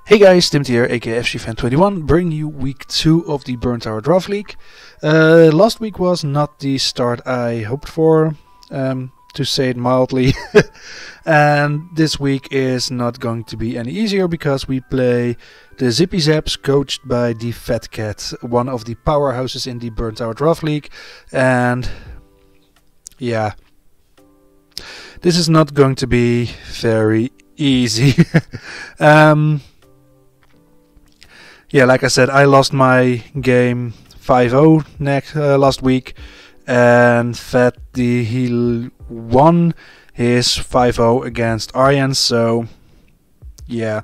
Hey guys, Tim here, aka FCFan21, bringing you week 2 of the Burnt Tower Draft League. Last week was not the start I hoped for, to say it mildly. And this week is not going to be any easier because we play the Zippy Zaps, coached by the Fat Cat, one of the powerhouses in the Burnt Tower Draft League. And yeah, this is not going to be very easy. Yeah, like I said, I lost my game 5-0 last week, and he won his 5-0 against Aryan, so yeah.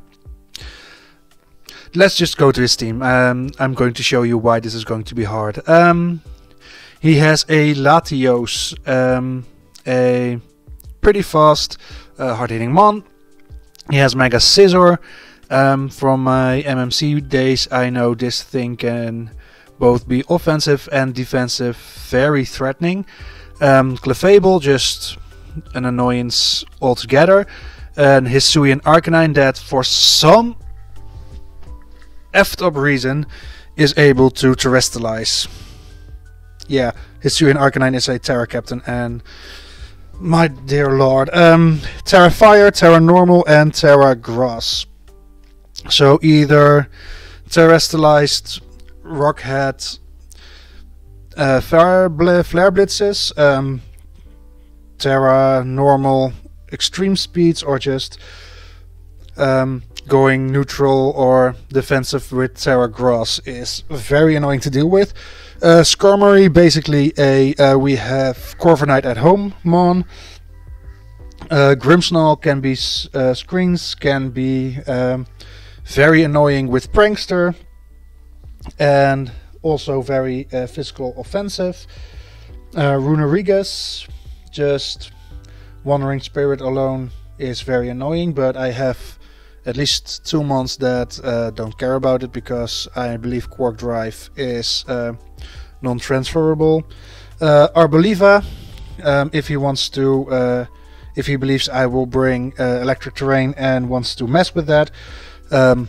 Let's just go to his team. I'm going to show you why this is going to be hard. He has a Latios, a pretty fast, hard-hitting Mon. He has Mega Scissor. From my MMC days, I know this thing can both be offensive and defensive, very threatening. Clefable, just an annoyance altogether. And Hisuian Arcanine that for some effed up reason is able to terrestrialize. Yeah, Hisuian Arcanine is a Terra Captain, and my dear lord, Terra Fire, Terra Normal and Terra Grass. So either terrestrialized Rockhead, Flare Blitzes, Terra Normal Extreme Speeds, or just going neutral or defensive with Terra Grass is very annoying to deal with. Skarmory, basically we have Corviknight at home Mon. Grimmsnarl can be screens, can be very annoying with Prankster, and also very physical offensive. Runerigas, just Wandering Spirit alone is very annoying, but I have at least 2 months that don't care about it because I believe Quark Drive is non-transferable. Arboliva, if he wants to, if he believes I will bring Electric Terrain and wants to mess with that,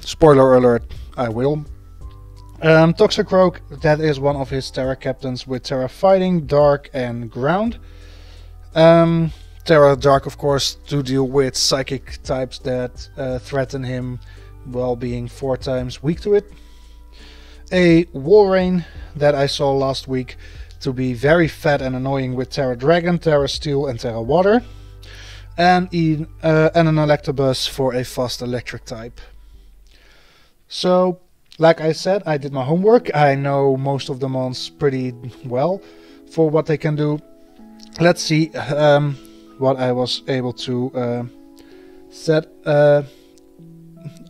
spoiler alert, I will. Toxicroak, that is one of his Terra Captains with Terra Fighting, Dark and Ground. Terra Dark, of course, to deal with Psychic types that threaten him while being 4 times weak to it. A Walrein that I saw last week to be very fat and annoying with Terra Dragon, Terra Steel and Terra Water. And an Electabuzz for a fast electric type. So, like I said, I did my homework. I know most of the mons pretty well for what they can do. Let's see what I was able to set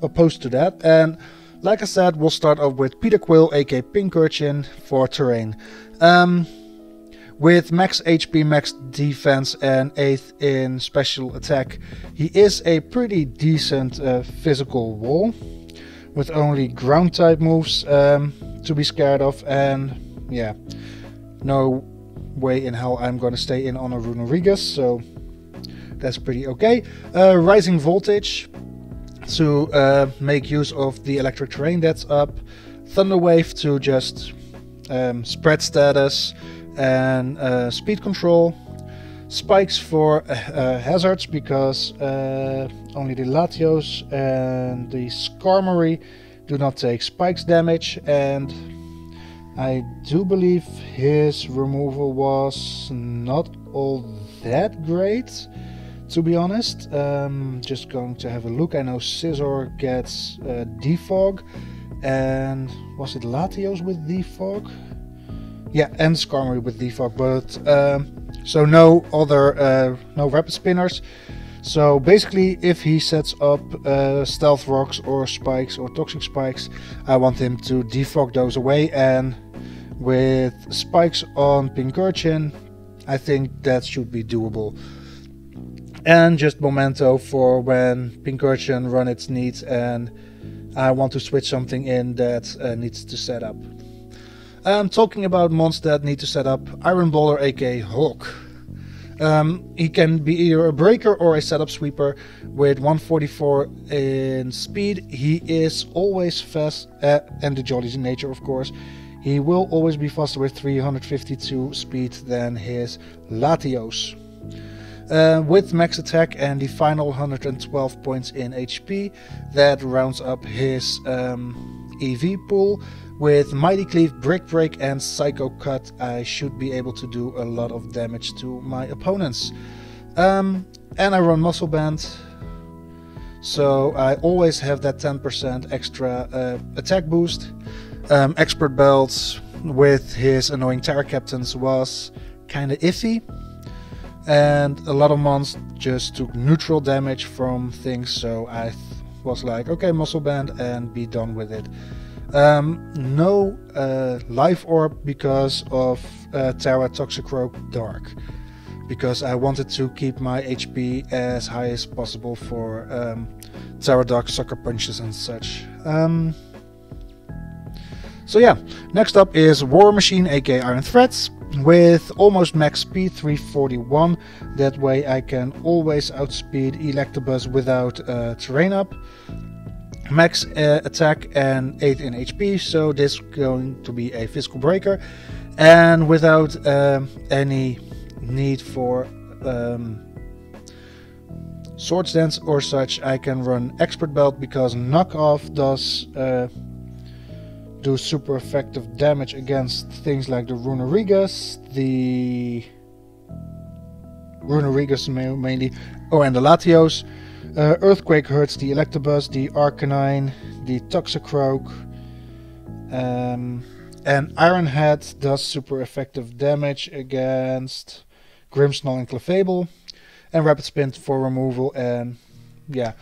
opposed to that. And like I said, we'll start off with Peter Quill, aka Pincurchin, for terrain. With max HP, max defense and 8th in special attack, he is a pretty decent physical wall, with only ground type moves to be scared of, and yeah, no way in hell I'm gonna stay in on a Runerigas, so that's pretty okay. Rising Voltage to make use of the electric terrain that's up. Thunder Wave to just spread status and speed control. Spikes for hazards because only the Latios and the Skarmory do not take spikes damage, and I do believe his removal was not all that great, to be honest. Just going to have a look. I know Scizor gets Defog, and was it Latios with Defog? Yeah, and Skarmory with Defog, but so no other no Rapid Spinners. So basically, if he sets up Stealth Rocks or Spikes or Toxic Spikes, I want him to defog those away, and with Spikes on Pincurchin, I think that should be doable. And just Memento for when Pincurchin run its needs and I want to switch something in that needs to set up. Talking about mons that need to set up, Iron Baller aka Hawk. He can be either a breaker or a setup sweeper with 144 in speed. He is always fast, and the jolly nature, of course. He will always be faster with 352 speed than his Latios. With max attack and the final 112 points in HP, that rounds up his EV pool. With Mighty Cleave, Brick Break and Psycho Cut, I should be able to do a lot of damage to my opponents. And I run Muscle Band, so I always have that 10% extra attack boost. Expert Belt with his annoying Terror Captains was kinda iffy. And a lot of mons just took neutral damage from things, so I was like, okay, Muscle Band and be done with it. No Life Orb because of Terra Toxicroak Dark, because I wanted to keep my HP as high as possible for Terra Dark Sucker Punches and such. So yeah, next up is War Machine, aka Iron Threads, with almost max speed, 341. That way I can always outspeed Electabuzz without terrain up. Max attack and 8 in HP, so this is going to be a physical breaker, and without any need for Swords Dance or such, I can run Expert Belt because knockoff does do super effective damage against things like the Runerigas, mainly, and the Latios. Earthquake hurts the Electabuzz, the Arcanine, the Toxicroak, and Iron Head does super effective damage against Grimmsnarl and Clefable, and Rapid Spin for removal. And yeah,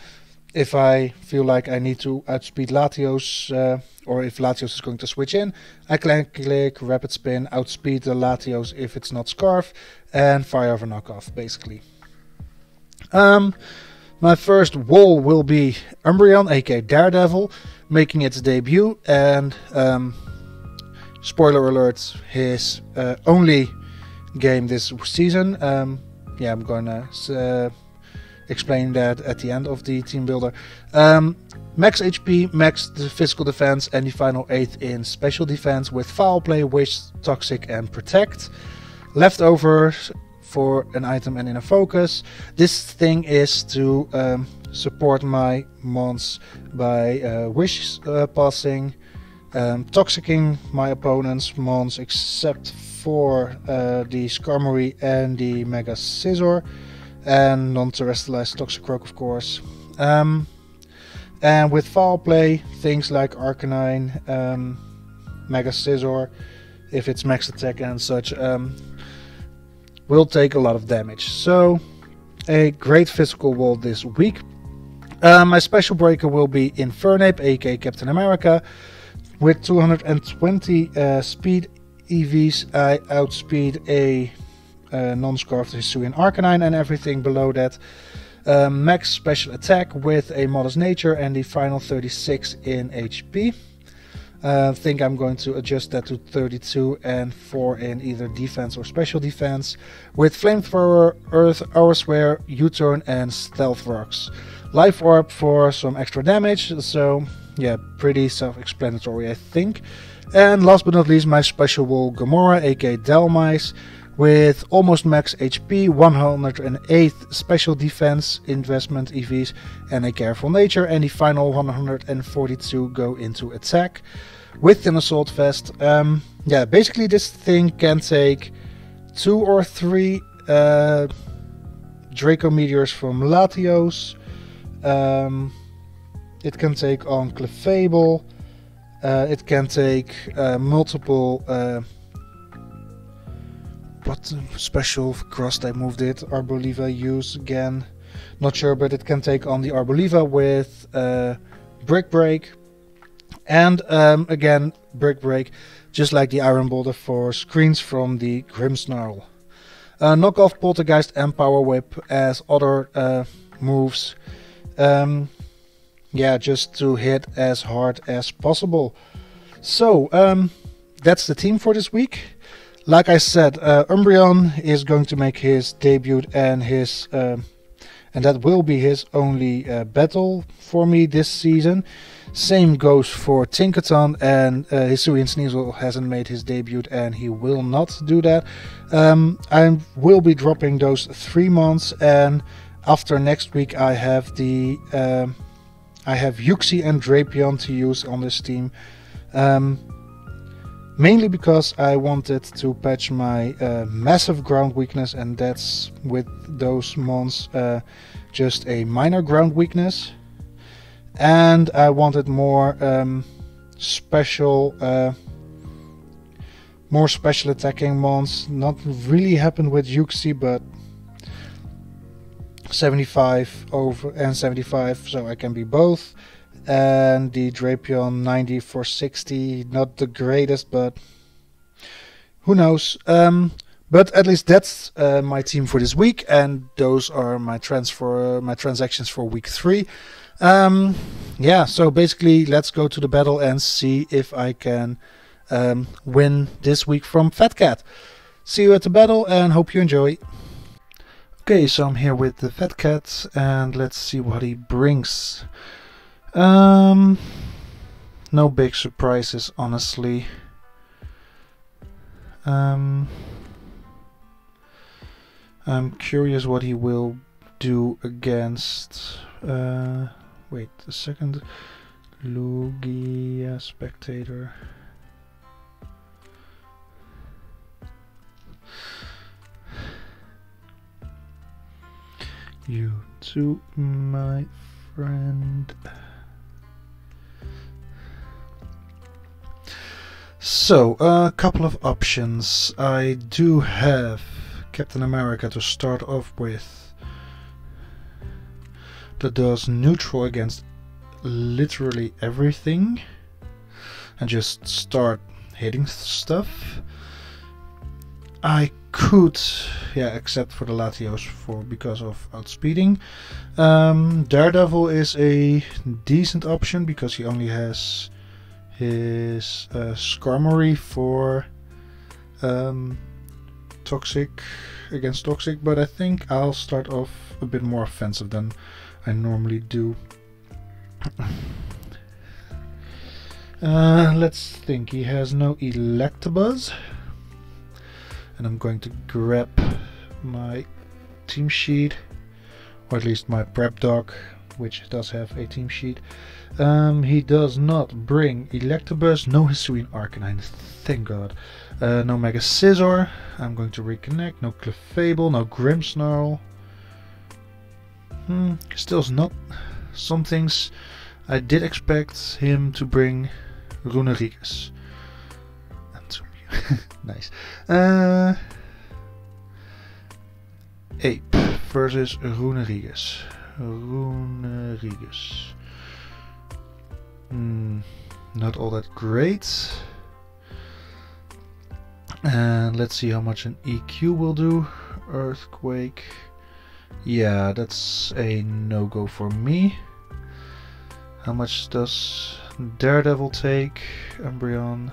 if I feel like I need to outspeed Latios, or if Latios is going to switch in, I can click Rapid Spin, outspeed the Latios if it's not Scarf, and fire over knockoff, basically. My first wall will be Umbreon, aka Daredevil, making its debut, and spoiler alert, his only game this season. Yeah, I'm gonna explain that at the end of the team builder. Max HP, max physical defense, and the final 8 in special defense with Foul Play, Wish, Toxic, and Protect. Leftovers for an item and in a focus. This thing is to support my mons by Wish passing, Toxicking my opponent's mons except for the Skarmory and the Mega Scizor, and non-terrestrialized Toxicroak, of course. And with Foul Play, things like Arcanine, Mega Scizor, if it's max attack and such, will take a lot of damage. So a great physical wall this week. My special breaker will be Infernape, aka Captain America. With 220 speed EVs, I outspeed a non-scarfed Hisuian Arcanine and everything below that. Max special attack with a modest nature and the final 36 in HP. I think I'm going to adjust that to 32 and 4 in either defense or special defense, with Flamethrower, Earth, Aura Swear, U-Turn and Stealth Rocks. Life Orb for some extra damage, so yeah, pretty self-explanatory I think. And last but not least, my special wall Gamora, aka Delmice, with almost max HP, 108 special defense investment EVs and a careful nature, and the final 142 go into attack with an assault vest. Yeah, basically this thing can take 2 or 3 Draco Meteors from Latios. It can take on Clefable. It can take multiple what special cross type move did Arboliva use again? Not sure, but it can take on the Arboliva with Brick Break. And again, Brick Break, just like the Iron Boulder for screens from the Grimmsnarl. Knock off Poltergeist and Power Whip as other moves. Yeah, just to hit as hard as possible. So, that's the team for this week. like I said, Umbreon is going to make his debut, and that will be his only battle for me this season. Same goes for Tinkaton, and Hisuian Sneasel hasn't made his debut, and he will not do that. I will be dropping those 3 months, and after next week I have Uxie and Drapion to use on this team. Mainly because I wanted to patch my massive ground weakness, and that's with those mons just a minor ground weakness. And I wanted more special attacking mons. Not really happened with Uxie, but 75 over and 75, so I can be both. And the Drapion 90 for 60, not the greatest, but who knows. But at least that's my team for this week, and those are my transactions for week 3. Yeah, so basically let's go to the battle and see if I can win this week from Fat Cat. See you at the battle and hope you enjoy. Okay, so I'm here with the Fat Cat, and let's see what he brings. No big surprises, honestly. I'm curious what he will do against wait a second. Lugia Spectator. You too, my friend. So, a couple of options. I do have Captain America to start off with, that does neutral against literally everything and just start hitting stuff. I could, yeah, except for the Latios because of outspeeding. Daredevil is a decent option because he only has his Skarmory for toxic against toxic, but I think I'll start off a bit more offensive than I normally do. Let's think. He has no Electabuzz, and I'm going to grab my team sheet, or at least my prep doc, which does have a team sheet. He does not bring Electabuzz, no Hisuian Arcanine, thank God. No Mega Scizor, I'm going to reconnect, no Clefable, no Grimmsnarl. Still not some things. I did expect him to bring Runerigus. Nice. Ape versus Runerigus. Not all that great. And let's see how much an EQ will do. Earthquake. Yeah, that's a no-go for me. How much does Daredevil take? Umbreon.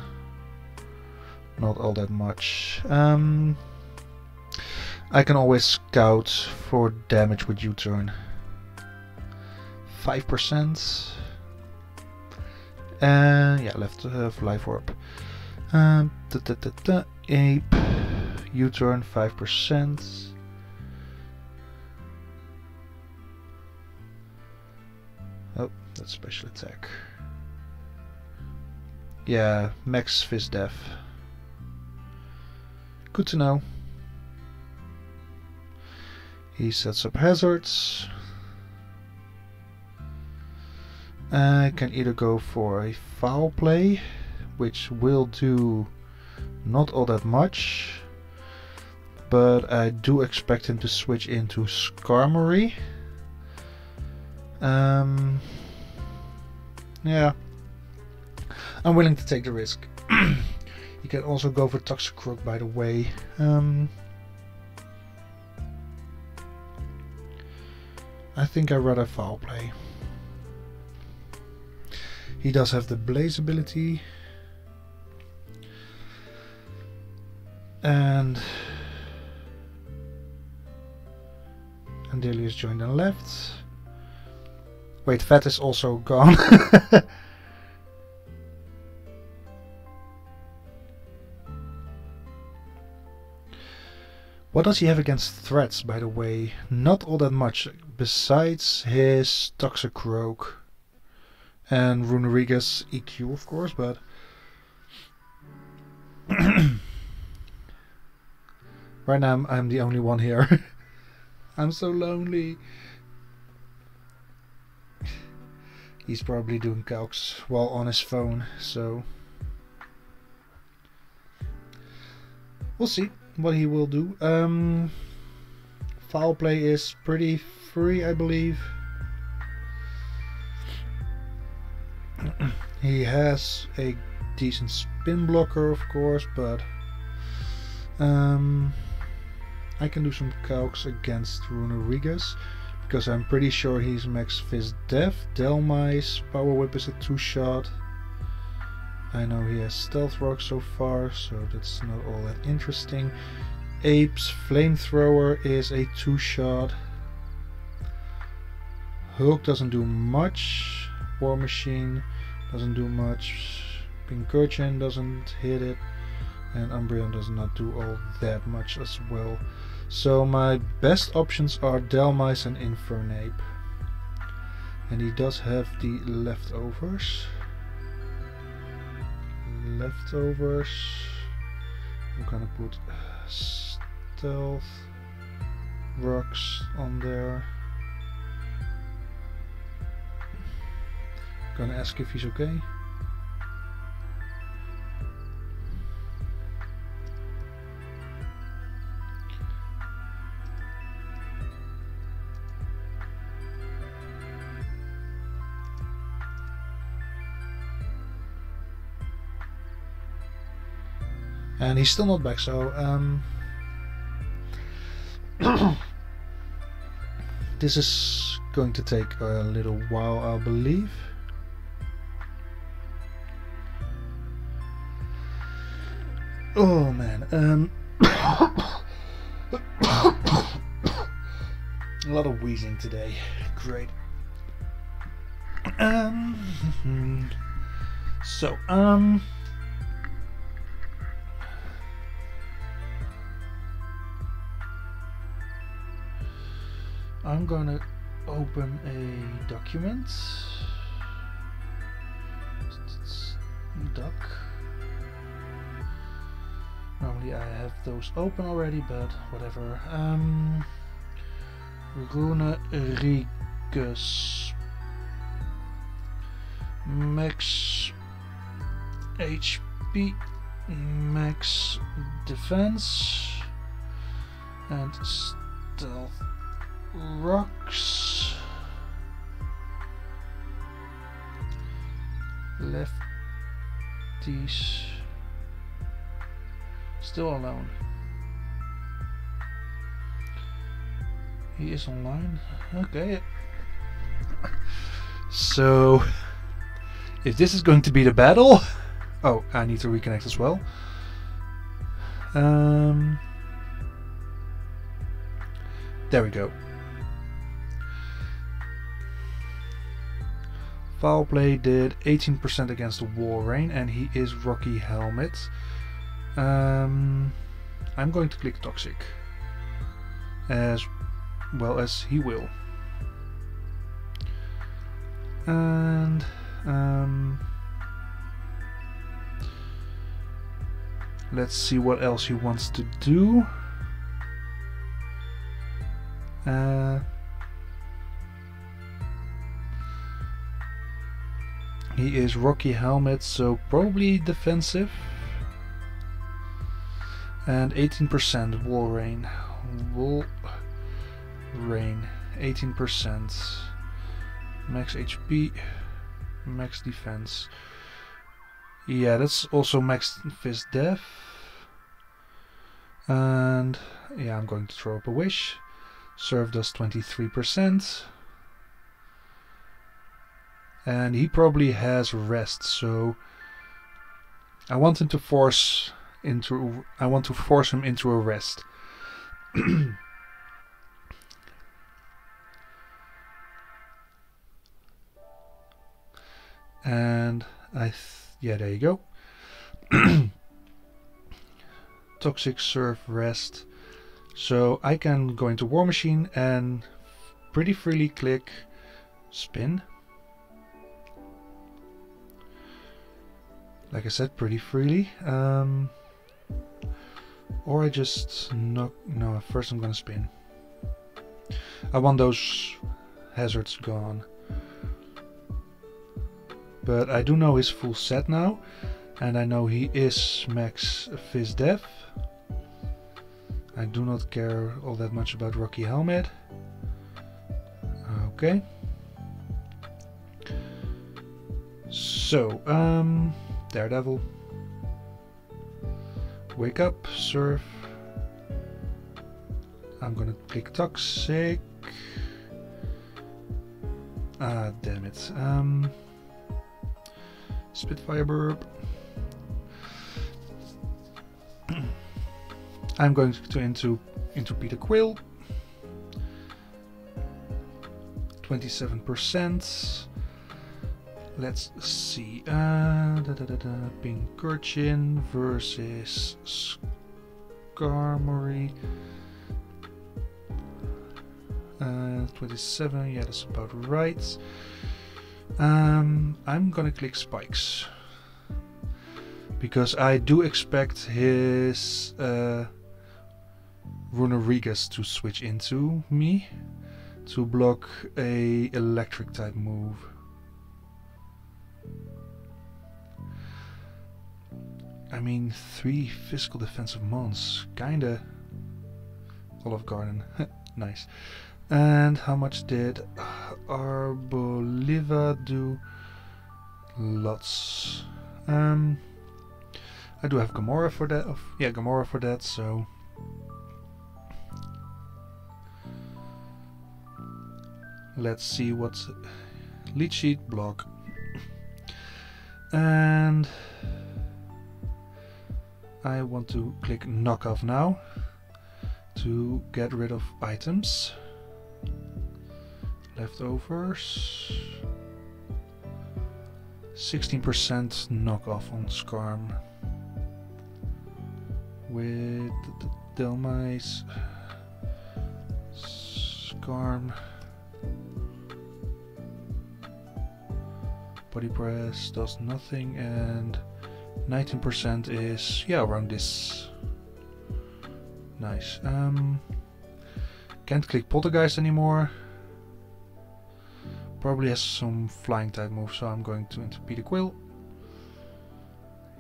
Not all that much. I can always scout for damage with U-turn. 5%. And yeah, left Life Orb. Ape. U-turn 5%. Oh, that's special attack. Yeah, max Fizz Def. Good to know. He sets up hazards. I can either go for a foul play, which will do not all that much, but I do expect him to switch into Skarmory. Yeah, I'm willing to take the risk. You can also go for Toxicroak, by the way. I think I'd rather foul play. He does have the Blaze ability. And Andelius joined and left. Wait, Vet is also gone. What does he have against threats, by the way? Not all that much, besides his Toxicroak and Runeriga's EQ, of course, but... Right now I'm the only one here. I'm so lonely. He's probably doing calcs while on his phone, so... We'll see what he will do. Foul play is pretty free, I believe. He has a decent spin blocker, of course, but I can do some calcs against Runerigas because I'm pretty sure he's max Fizz Def. Delmice Power Whip is a 2-shot. I know he has Stealth Rock so far, so that's not all that interesting. Ape's Flamethrower is a 2-shot. Hulk doesn't do much. War Machine doesn't do much. Pincurchin doesn't hit it. And Umbreon does not do all that much as well. So my best options are Delmice and Infernape. And he does have the leftovers. I'm gonna put Stealth Rocks on there. Gonna ask if he's okay. And he's still not back, so this is going to take a little while, I believe. Oh man, a lot of wheezing today. Great. So I'm gonna open a document. Duck. Normally I have those open already, but whatever. Runerigas. Max HP, max defense, and Stealth Rocks. Lefties. Still alone. He is online. Okay. So, if this is going to be the battle... Oh, I need to reconnect as well. There we go. Foul Play did 18% against the Walrein, and he is Rocky Helmet. I'm going to click Toxic, as well as he will. And let's see what else he wants to do. He is Rocky Helmet, so probably defensive. And 18% Walrein. Walrein, 18%. Max HP, max defense. Yeah, that's also max Fizz Def. And yeah, I'm going to throw up a wish. Serve does 23%. And he probably has rest, so I want him to force I want to force him into a rest. And yeah, there you go. Toxic, serve, rest. So I can go into War Machine and pretty freely click spin. Like I said, pretty freely. Or I just knock. No, first I'm gonna spin. I want those hazards gone. But I do know his full set now. And I know he is max Fizz Def. I do not care all that much about Rocky Helmet. Okay. So, Daredevil. Wake up, serve. I'm gonna click Toxic. Ah, damn it. Spitfire Burp. I'm going to into Peter Quill. 27%. Let's see. Pincurchin versus Skarmory. 27. Yeah, that's about right. I'm gonna click Spikes because I do expect his Runerigas to switch into me to block a electric type move. I mean, 3 physical defensive mons, kinda. Olive Garden, nice. And how much did Arboliva do? Lots. I do have Gamora for that. Yeah, Gamora for that. So let's see what's lead sheet block. And I want to click knock off now to get rid of items. Leftovers. 16% knockoff on Skarm. With the Delmice. Skarm. Body press does nothing, and 19% is, yeah, around this. Nice. Can't click Poltergeist anymore. Probably has some flying type moves, so I'm going to into Peter Quill.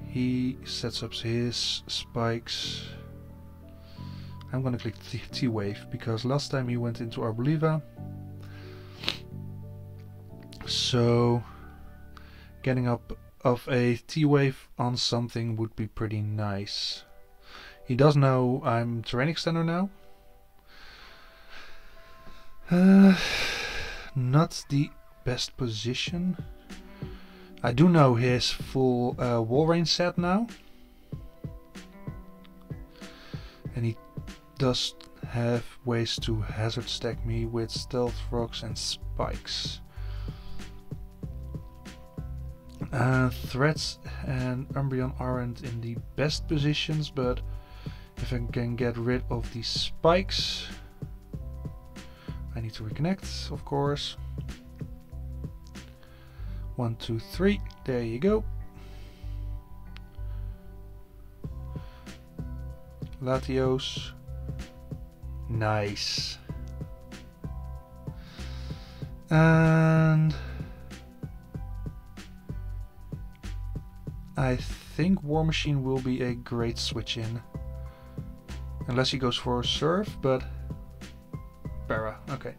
He sets up his spikes. I'm gonna click T-Wave because last time he went into Arboliva. So getting up of a T-Wave on something would be pretty nice. He does know I'm Terrain Extender now. Not the best position. I do know his full wall range set now. And he does have ways to hazard stack me with stealth rocks and spikes. Threats and Umbreon aren't in the best positions, but if I can get rid of these spikes, I need to reconnect, of course. 1, 2, 3, there you go. Latios, nice. And I think War Machine will be a great switch in. Unless he goes for a Surf, but Para, okay.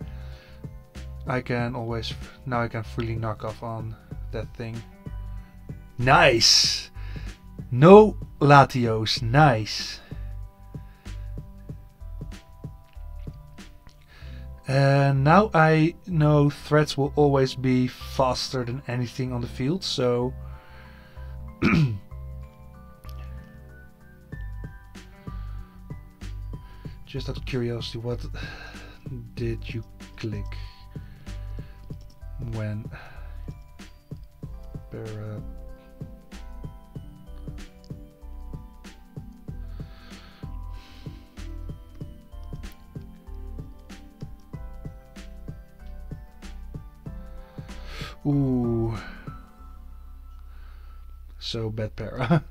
I can always, now I can freely knock off on that thing. Nice! No Latios, nice. And now I know threats will always be faster than anything on the field, so Just out of curiosity, what did you click when para? Ooh, so bad para.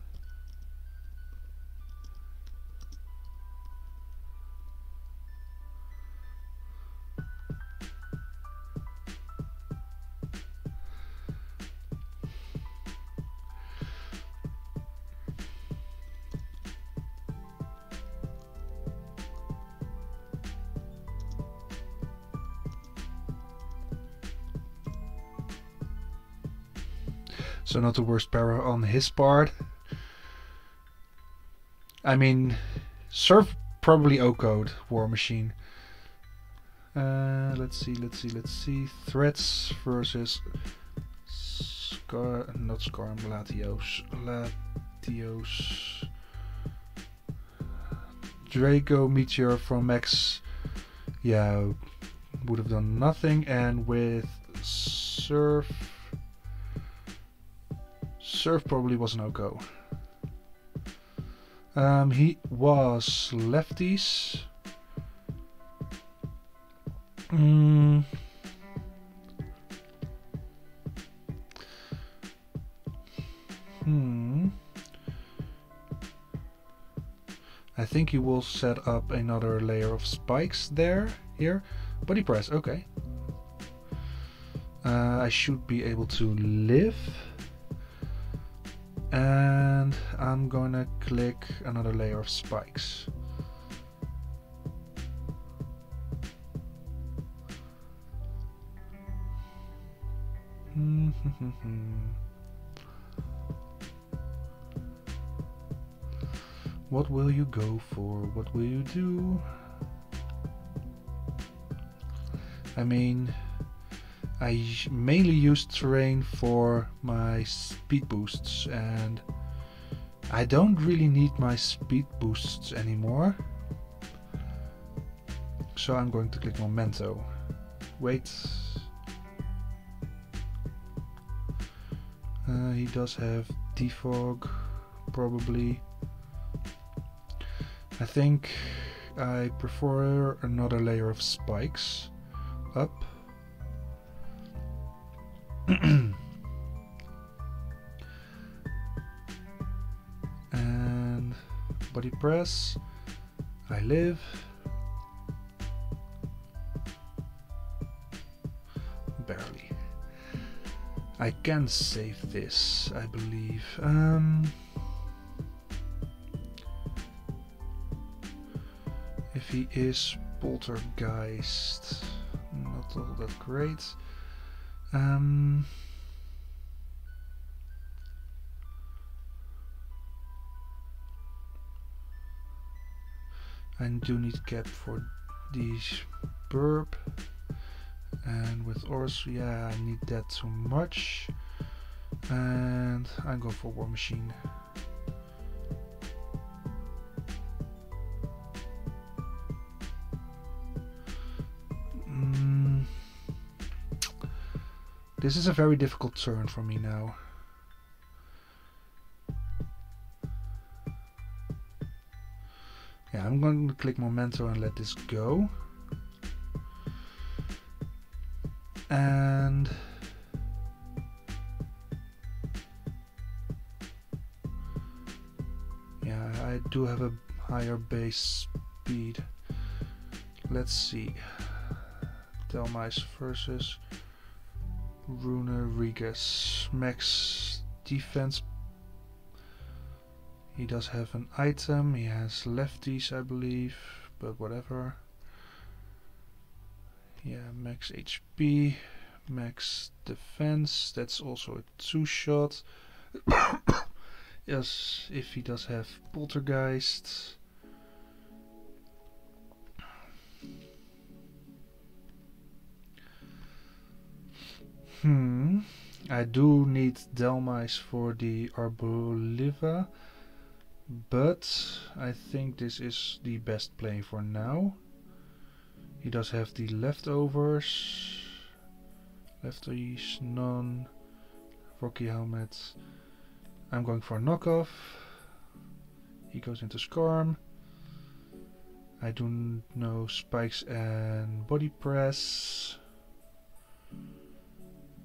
So not the worst para on his part. I mean, serve probably O-code War Machine. Let's see. Threats versus not Scarm, Latios. Draco Meteor from Max, yeah, would have done nothing. And with Surf probably was an OCO. He was lefties. I think he will set up another layer of spikes here. Body press, okay. I should be able to live. And I'm gonna click another layer of spikes. What will you go for? What will you do? I mean, I mainly use terrain for my speed boosts, and I don't really need my speed boosts anymore. So I'm going to click Memento. Wait. He does have defog, probably. I think I prefer another layer of spikes up. And body press. I live. Barely. I can save this, I believe. If he is Poltergeist, not all that great. I do need cap for these burp, and with Ors, yeah, I need that too much, and I go for War Machine. This is a very difficult turn for me now. Yeah, I'm going to click Memento and let this go. And yeah, I do have a higher base speed. Let's see. Delmice versus Runerigas. Max defense. He does have an item. He has lefties, I believe, but whatever. Yeah, max HP, max defense. That's also a 2-shot. Yes, if he does have Poltergeist. I do need Delmice for the Arboliva. but I think this is the best play for now. He does have the leftovers. Lefties, none. Rocky helmet. I'm going for a knockoff. He goes into Scarm. I do know spikes and body press.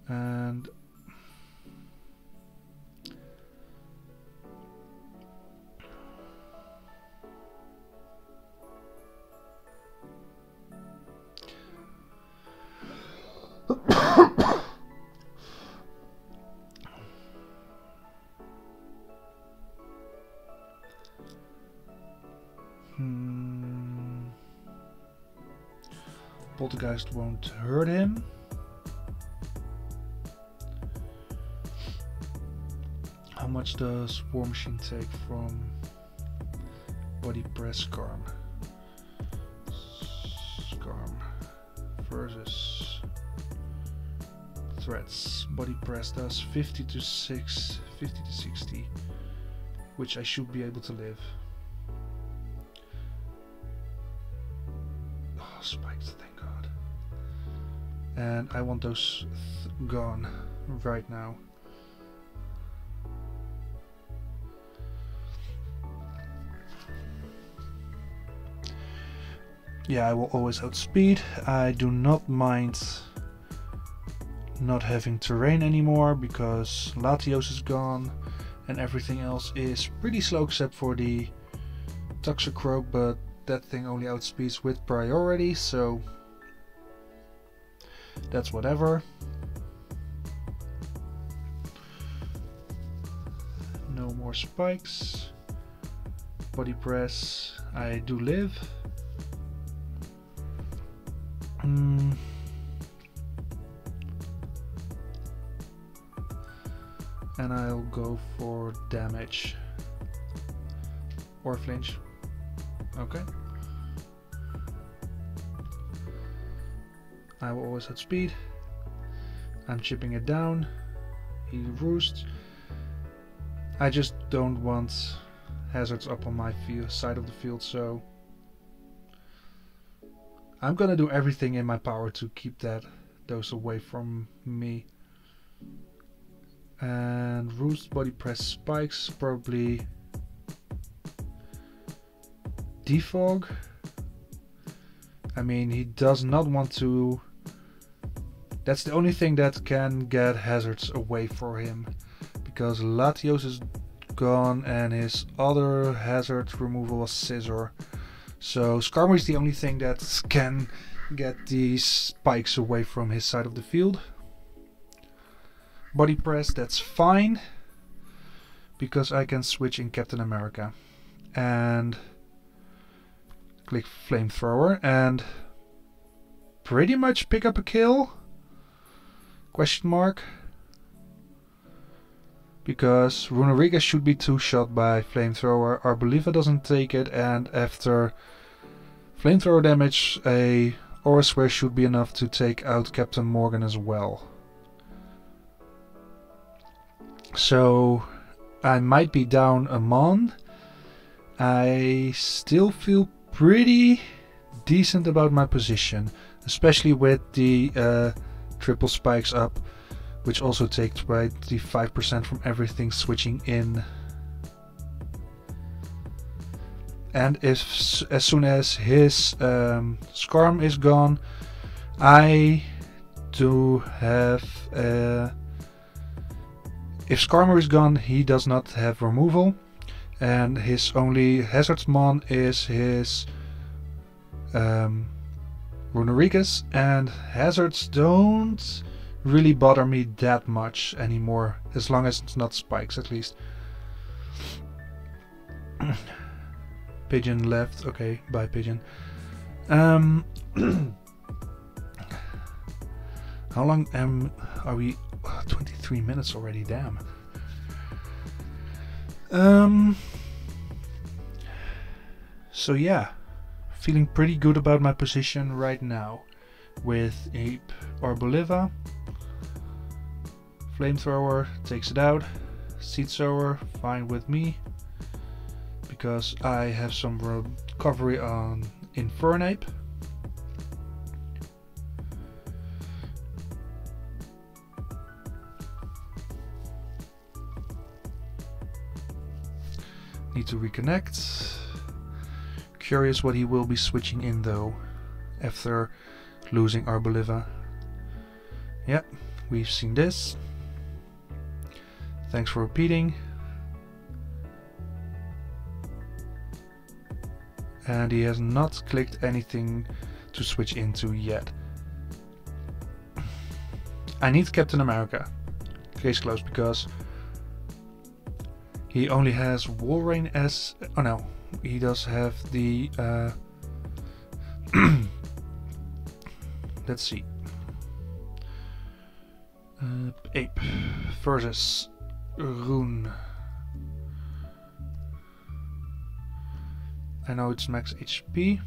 And Poltergeist won't hurt him. How much does War Machine take from Body Press Scarm? Scarm versus Threats. Body Press does 50 to 60, which I should be able to live. Oh, spiked, thank God. And I want those gone right now. Yeah, I will always outspeed. I do not mind not having terrain anymore because Latios is gone and everything else is pretty slow except for the Toxicroak, but that thing only outspeeds with priority, so that's whatever. No more spikes. Body press, I do live. And I'll go for damage or flinch. Okay. I will always outspeed. I'm chipping it down. He roosts. I just don't want hazards up on my side of the field, so I'm gonna do everything in my power to keep those away from me. And roost, body press, spikes, probably defog. I mean, he does not want to. That's the only thing that can get hazards away for him, because Latios is gone and his other hazard removal was Scissor. So Skarmory is the only thing that can get these spikes away from his side of the field. Body press, that's fine, because I can switch in Captain America and click flamethrower and pretty much pick up a kill? Question mark. Because Runeriga should be two-shot by flamethrower, Arboliva doesn't take it, and after flamethrower damage a Aura Sphere should be enough to take out Captain Morgan as well. So I might be down a Mon. I still feel pretty decent about my position, especially with the triple spikes up, which also take 25% from everything switching in. And as soon as his Scarm is gone, I do have if Skarmory is gone, he does not have removal, and his only Hazards Mon is his Runerigas, and Hazards don't really bother me that much anymore, as long as it's not spikes at least. Pigeon left, okay, bye Pigeon. How long are we? 23 minutes already, damn. So yeah, feeling pretty good about my position right now with Ape Arboliva. Flamethrower takes it out. Seed Sower, fine with me. because I have some recovery on Infernape. Need to reconnect. Curious what he will be switching in though, after losing Arboliva. Yeah, we've seen this. Thanks for repeating. And he has not clicked anything to switch into yet. I need Captain America. Case closed, because he only has Walrein as... oh no, he does have the... let's see. Ape versus Rune. I know it's max HP,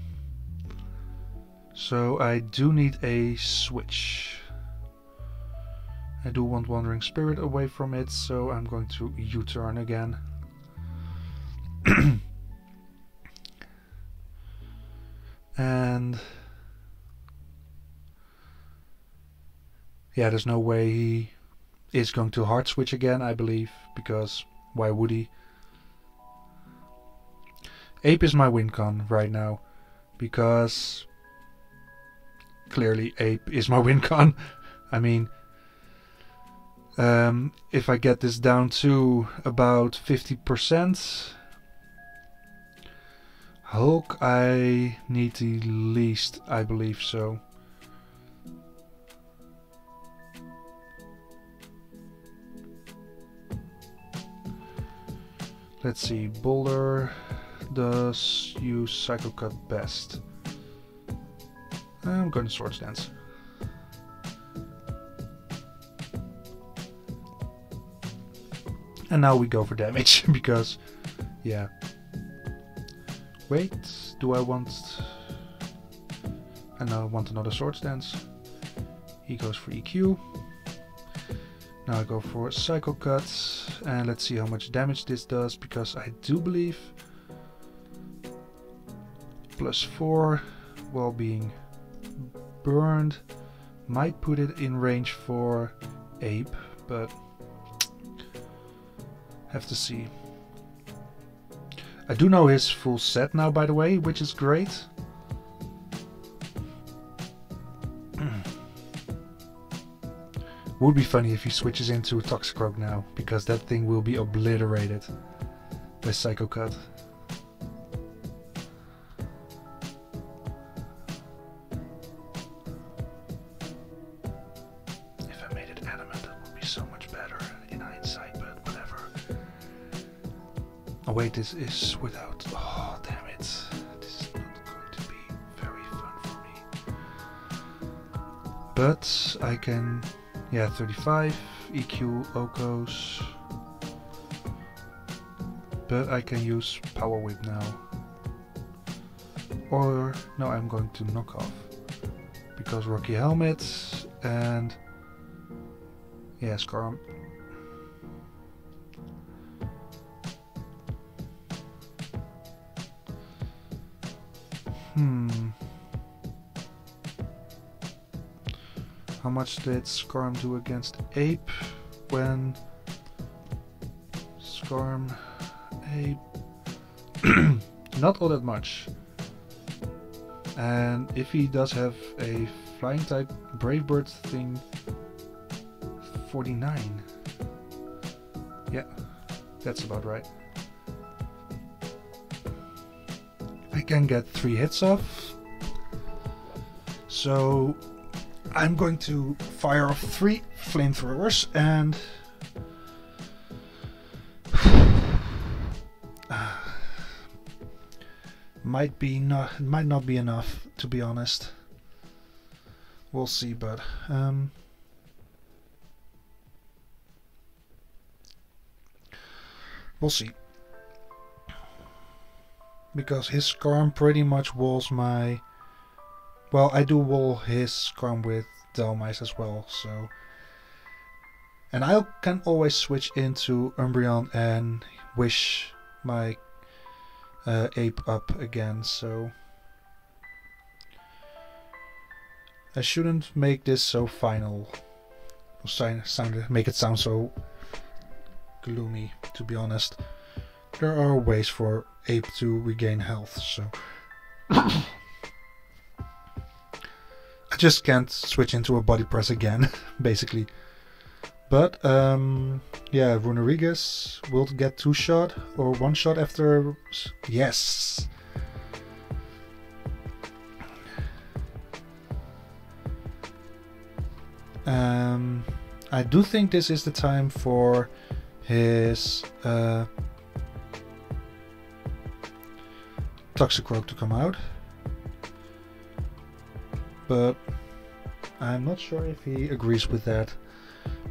so I do need a switch. I do want Wandering Spirit away from it, so I'm going to U-turn again. And yeah, there's no way he is going to hard switch again, I believe, because why would he? Ape is my win con right now, because clearly Ape is my win con. I mean, if I get this down to about 50%, Hulk I need the least, I believe so. Let's see, Boulder does use Psycho Cut best. I'm going to Swords Dance. And now we go for damage, because, yeah. Wait, do I want... I now want another Swords Dance. He goes for EQ. Now I go for Psycho Cut, and let's see how much damage this does, because I do believe +4 while being burned might put it in range for Ape, but have to see. I do know his full set now, by the way, which is great. Would be funny if he switches into Toxicroak now, because that thing will be obliterated by Psycho Cut. If I made it adamant, that would be so much better in hindsight, but whatever. Oh wait, this is without... oh damn it. This is not going to be very fun for me. But I can... yeah, 35, EQ Okos. But I can use Power Whip now. Or, no, I'm going to knock off. Because Rocky Helmet and... yeah, Scarm. How much did Scarm do against Ape when Scarm Ape? Not all that much. And if he does have a flying type Brave Bird thing, 49. Yeah, that's about right. I can get 3 hits off. So I'm going to fire off 3 flamethrowers and might not be enough, to be honest. We'll see, but we'll see. Because his Scarm pretty much walls my... well, I do wall his Scarm with Delmice as well, so... and I can always switch into Umbreon and wish my ape up again, so I shouldn't make this so final. Make it sound so gloomy, to be honest. There are ways for ape to regain health, so I just can't switch into a body press again, basically. But yeah, Runerigus will get 2-shot or 1-shot after. Yes. I do think this is the time for his Toxicroak to come out, but I'm not sure if he agrees with that,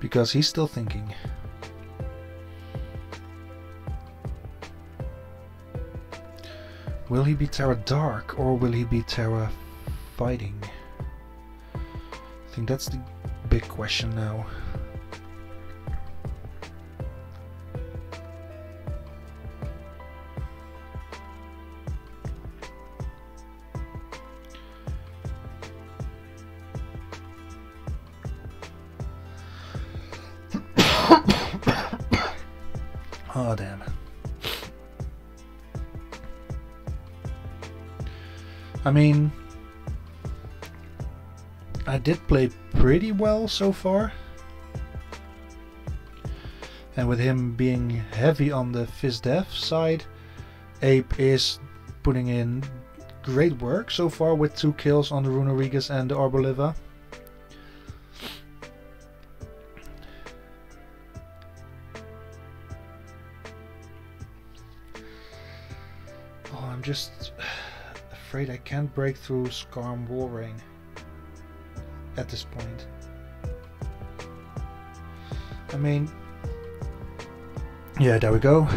because he's still thinking. Will he be Terra Dark or will he be Terra Fighting? I think that's the big question now. Oh damn. I mean, I did play pretty well so far, and with him being heavy on the Phys-Dev side, Ape is putting in great work so far with 2 kills on the Runerigus and the Arboliva. Oh, I'm just afraid I can't break through Skarm Walrein at this point. I mean, yeah, there we go.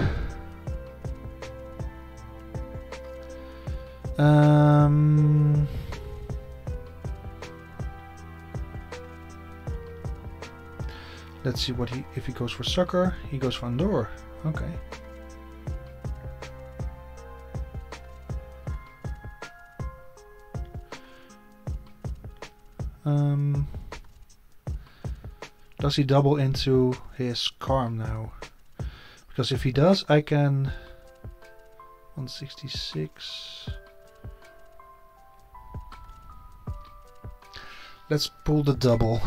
Let's see what if he goes for Sucker. He goes for Andor. Okay. Does he double into his Karm now? Because if he does, I can 166. Let's pull the double.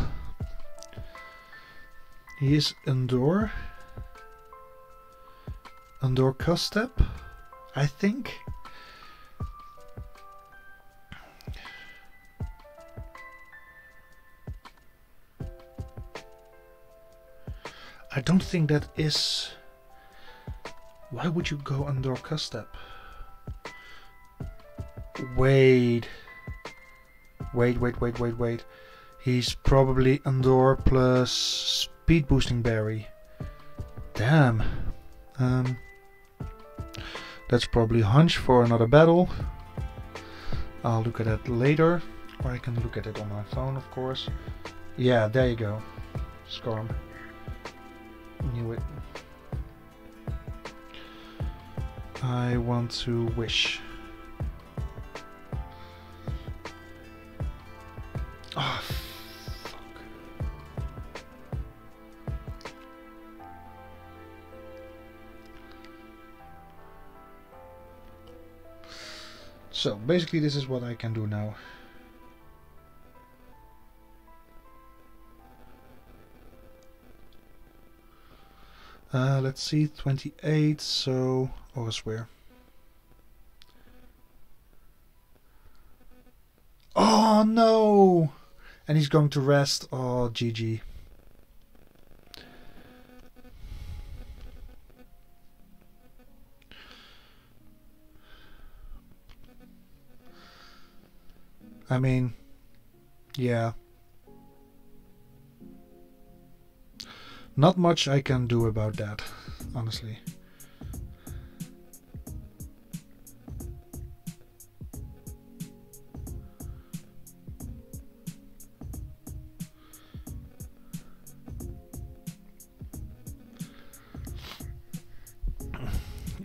He is Andor Custep, I think. I don't think that is. Why would you go Andor Custep? Wait. He's probably Andor plus speed boosting berry. Damn. That's probably a hunch for another battle. I'll look at that later. Or I can look at it on my phone, of course. Yeah, there you go. Skarm. Knew it. I want to wish. Ah, oh, fuck. So basically this is what I can do now. Let's see, 28, so Auroswear. Oh no! And he's going to rest. Oh, GG. I mean, yeah. Not much I can do about that, honestly.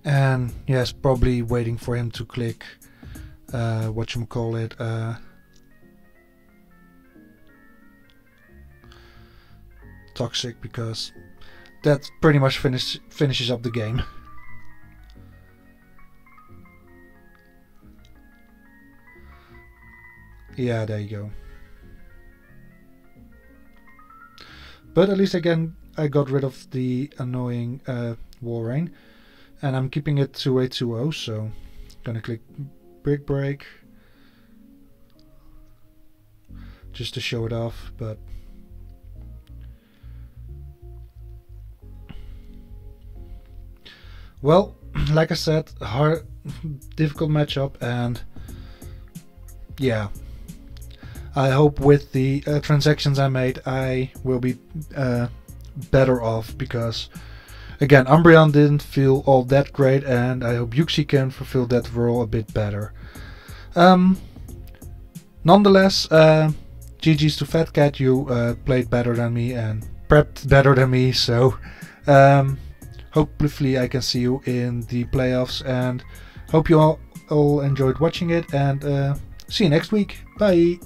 And yes, probably waiting for him to click whatchamacallit, toxic, because that pretty much finishes up the game. Yeah, there you go. But at least again I got rid of the annoying wall rain, and I'm keeping it to a 2-0, so gonna click brick break just to show it off. But well, like I said, difficult matchup, and yeah, I hope with the transactions I made I will be better off, because again, Umbreon didn't feel all that great, and I hope Yuxi can fulfill that role a bit better. Nonetheless, GG's to Fat Cat, you played better than me and prepped better than me, so hopefully I can see you in the playoffs, and hope you all enjoyed watching it, and see you next week. Bye!